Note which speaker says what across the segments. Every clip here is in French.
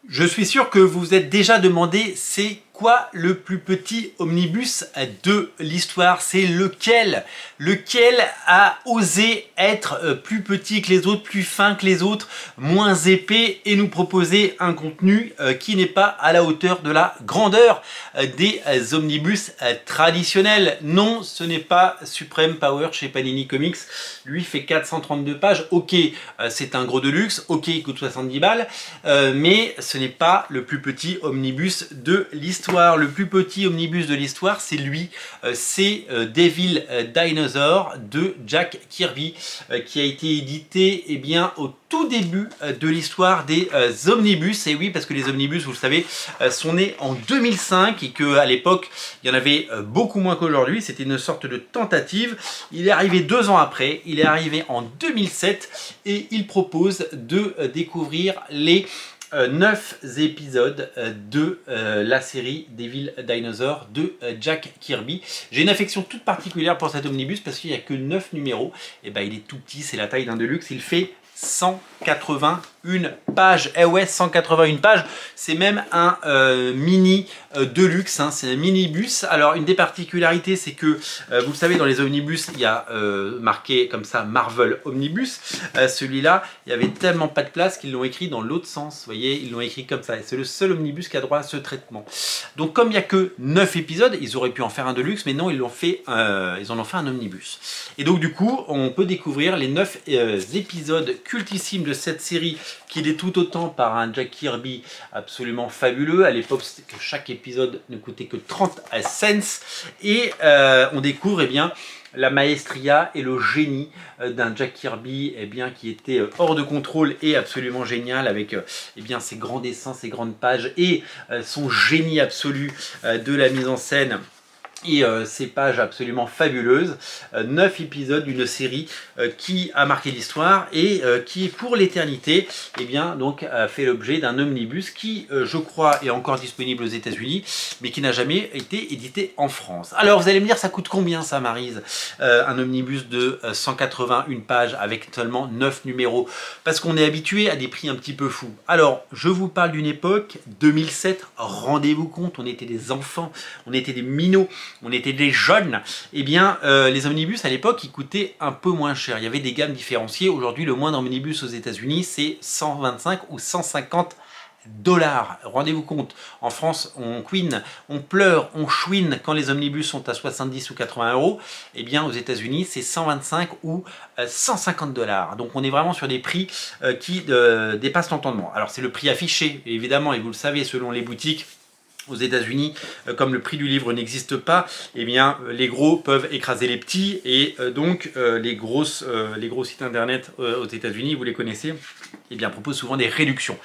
Speaker 1: Je suis sûr que vous vous êtes déjà demandé c'est quoi le plus petit omnibus de l'histoire? C'est lequel? Lequel a osé être plus petit que les autres, plus fin que les autres, moins épais et nous proposer un contenu qui n'est pas à la hauteur de la grandeur des omnibus traditionnels? Non, ce n'est pas Supreme Power chez Panini Comics. Lui fait 432 pages. Ok, c'est un gros deluxe. Ok, il coûte 70 balles. Mais ce n'est pas le plus petit omnibus de l'histoire. Le plus petit omnibus de l'histoire, c'est lui. C'est Devil Dinosaur de Jack Kirby qui a été édité au tout début de l'histoire des omnibus. Et oui, parce que les omnibus, vous le savez, sont nés en 2005 et qu'à l'époque, il y en avait beaucoup moins qu'aujourd'hui. C'était une sorte de tentative. Il est arrivé 2 ans après. Il est arrivé en 2007 et il propose de découvrir les 9 épisodes de la série Devil Dinosaur de Jack Kirby. J'ai une affection toute particulière pour cet omnibus parce qu'il n'y a que 9 numéros. Et il est tout petit, c'est la taille d'un deluxe. Il fait 181 pages. Eh ouais, 181 pages. C'est même un mini deluxe, hein, c'est un minibus. Alors une des particularités, c'est que vous le savez, dans les omnibus, il y a marqué comme ça Marvel Omnibus. Celui-là, il y avait tellement pas de place qu'ils l'ont écrit dans l'autre sens. Vous voyez, ils l'ont écrit comme ça. C'est le seul omnibus qui a droit à ce traitement. Donc comme il n'y a que 9 épisodes, ils auraient pu en faire un deluxe, mais non, ils en ont fait un omnibus. Et donc du coup, on peut découvrir les 9 épisodes cultissimes de cette série qui est tout autant par un Jack Kirby absolument fabuleux. À l'époque, c'était que chaque épisode ne coûtait que 30 cents. Et on découvre la maestria et le génie d'un Jack Kirby qui était hors de contrôle et absolument génial avec ses grands dessins, ses grandes pages et son génie absolu de la mise en scène. Et ces pages absolument fabuleuses, 9 épisodes d'une série qui a marqué l'histoire et qui pour l'éternité a fait l'objet d'un omnibus qui je crois est encore disponible aux États-Unis mais qui n'a jamais été édité en France. Alors vous allez me dire, ça coûte combien ça, Maryse, un omnibus de 181 pages avec seulement 9 numéros? Parce qu'on est habitué à des prix un petit peu fous. Alors je vous parle d'une époque 2007, rendez-vous compte, on était des enfants, on était des minots, on était des jeunes. Les omnibus à l'époque ils coûtaient un peu moins cher, il y avait des gammes différenciées. Aujourd'hui le moindre omnibus aux États-Unis c'est 125 ou 150 dollars. Rendez-vous compte, en France on queen, on pleure, on chouine quand les omnibus sont à 70 ou 80 euros. Aux États-Unis c'est 125 ou 150 dollars. Donc on est vraiment sur des prix qui dépassent l'entendement. Alors c'est le prix affiché évidemment, et vous le savez, selon les boutiques aux États-Unis, comme le prix du livre n'existe pas, les gros peuvent écraser les petits et donc les gros sites internet aux États-Unis, vous les connaissez, proposent souvent des réductions.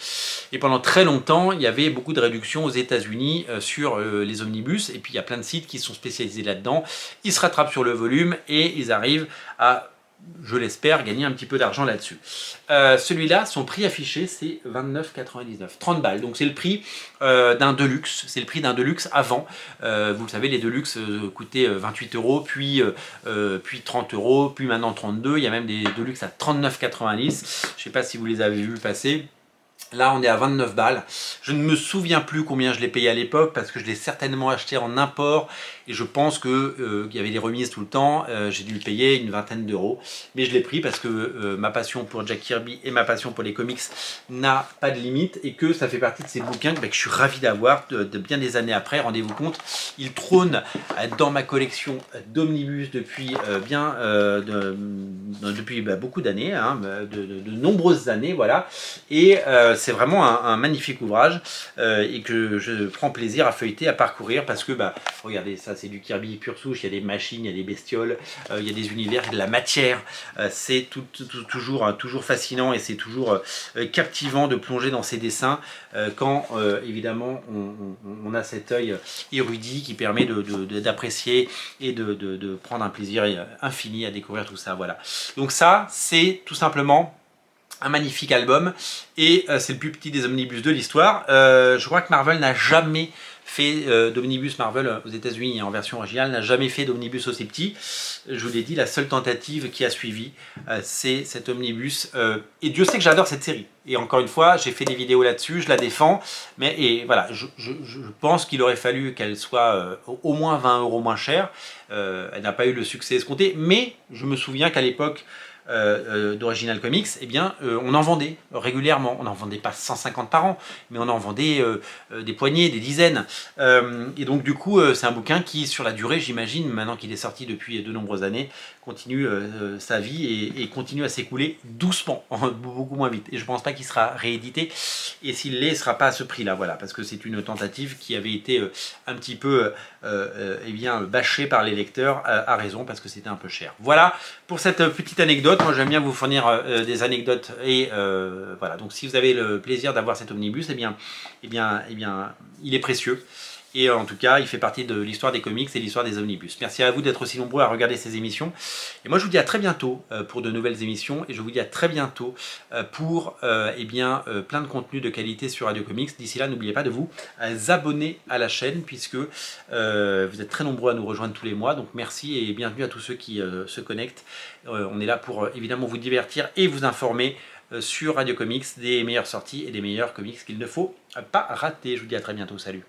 Speaker 1: Et pendant très longtemps, il y avait beaucoup de réductions aux États-Unis sur les omnibus, et puis il y a plein de sites qui sont spécialisés là-dedans. Ils se rattrapent sur le volume et ils arrivent à, je l'espère, gagner un petit peu d'argent là-dessus. Celui-là, son prix affiché, c'est 29,99, 30 balles. Donc c'est le prix d'un deluxe. C'est le prix d'un deluxe avant. Vous le savez, les deluxe coûtaient 28 euros, puis 30 euros, puis maintenant 32. Il y a même des deluxe à 39,90. Je ne sais pas si vous les avez vus passer. Là, on est à 29 balles. Je ne me souviens plus combien je l'ai payé à l'époque parce que je l'ai certainement acheté en import et je pense qu'il y avait des remises tout le temps. J'ai dû le payer une vingtaine d'euros. Mais je l'ai pris parce que ma passion pour Jack Kirby et ma passion pour les comics n'a pas de limite et que ça fait partie de ces bouquins que je suis ravi d'avoir de bien des années après. Rendez-vous compte, il trône dans ma collection d'omnibus depuis beaucoup d'années, hein, de nombreuses années, voilà. Et c'est vraiment un magnifique ouvrage et que je prends plaisir à feuilleter, à parcourir parce que regardez, ça c'est du Kirby pure souche, il y a des machines, il y a des bestioles, il y a des univers, de la matière. C'est toujours fascinant et c'est toujours captivant de plonger dans ces dessins quand évidemment on a cet œil érudit qui permet d'apprécier et de prendre un plaisir infini à découvrir tout ça. Voilà. Donc ça c'est tout simplement un magnifique album et c'est le plus petit des omnibus de l'histoire. Je crois que Marvel n'a jamais fait d'omnibus, Marvel aux États-Unis en version originale n'a jamais fait d'omnibus aussi petit. Je vous l'ai dit, la seule tentative qui a suivi, c'est cet omnibus. Et Dieu sait que j'adore cette série. Et encore une fois, j'ai fait des vidéos là-dessus, je la défends. Mais et voilà, je pense qu'il aurait fallu qu'elle soit au moins 20 € moins chère. Elle n'a pas eu le succès escompté. Mais je me souviens qu'à l'époque d'Original Comics, eh bien, on en vendait régulièrement. On n'en vendait pas 150 par an, mais on en vendait des poignées, des dizaines. Et donc du coup, c'est un bouquin qui, sur la durée, j'imagine, maintenant qu'il est sorti depuis de nombreuses années, continue sa vie et continue à s'écouler doucement, beaucoup moins vite. Et je ne pense pas qu'il sera réédité. Et s'il l'est, il ne sera pas à ce prix-là, voilà, parce que c'est une tentative qui avait été un petit peu eh bien, bâchée par les lecteurs, à raison, parce que c'était un peu cher. Voilà pour cette petite anecdote. Moi, j'aime bien vous fournir des anecdotes et voilà. Donc, si vous avez le plaisir d'avoir cet omnibus, il est précieux. Et en tout cas, il fait partie de l'histoire des comics et l'histoire des omnibus. Merci à vous d'être aussi nombreux à regarder ces émissions. Et moi, je vous dis à très bientôt pour de nouvelles émissions. Et je vous dis à très bientôt pour plein de contenus de qualité sur Radio Comics. D'ici là, n'oubliez pas de vous abonner à la chaîne puisque vous êtes très nombreux à nous rejoindre tous les mois. Donc merci et bienvenue à tous ceux qui se connectent. On est là pour évidemment vous divertir et vous informer sur Radio Comics des meilleures sorties et des meilleurs comics qu'il ne faut pas rater. Je vous dis à très bientôt. Salut!